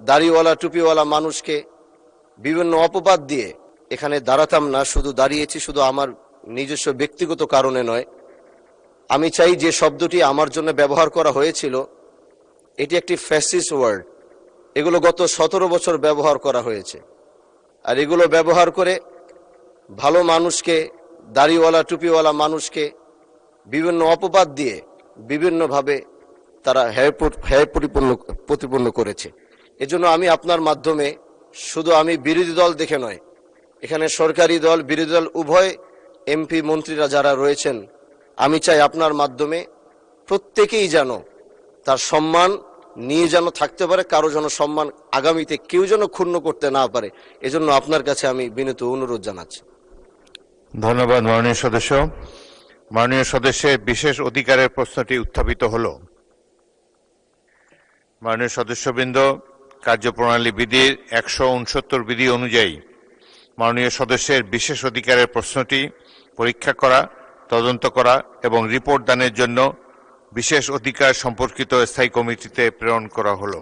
দাড়িওয়ালা টুপিওয়ালা মানুষকে বিভিন্ন অপবাদ দিয়ে এখানে দাঁড়াতাম না। শুধু দাঁড়িয়েছি শুধু আমার নিজস্ব ব্যক্তিগত কারণে নয়। আমি চাই যে শব্দটি আমার জন্য ব্যবহার করা হয়েছিল এটি একটি ফ্যাসিস্ট ওয়ার্ড। এগুলো গত 17 বছর ব্যবহার করা হয়েছে, আর এগুলো ব্যবহার করে ভালো মানুষকে, দাড়িওয়ালা টুপিওয়ালা মানুষকে বিভিন্ন অপবাদ দিয়ে বিভিন্নভাবে তারা হেয় প্রতিপন্ন করেছে। এজন্য আমি আপনার মাধ্যমে শুধু আমি বিরোধী দল দেখে নয়, এখানে সরকারি দল বিরোধী দল উভয় এমপি মন্ত্রীরা যারা রয়েছেন, আমি চাই আপনার মাধ্যমে প্রত্যেকেই যেন তার সম্মান নিয়ে যেন থাকতে পারে, কারো যেন সম্মান আগামীতে কেউ যেন ক্ষুণ্ণ করতে না পারে। এজন্য আপনার কাছে আমি বিনীত অনুরোধ জানাচ্ছি। ধন্যবাদ মাননীয় সদস্য। মাননীয় সদস্যের বিশেষ অধিকারের প্রশ্নটি উত্থাপিত হল। মাননীয় সদস্যবৃন্দ, কার্যপ্রণালী বিধির 169 বিধি অনুযায়ী মাননীয় সদস্যের বিশেষ অধিকারের প্রশ্নটি পরীক্ষা করা, তদন্ত করা এবং রিপোর্ট দানের জন্য বিশেষ অধিকার সম্পর্কিত স্থায়ী কমিটিতে প্রেরণ করা হলো।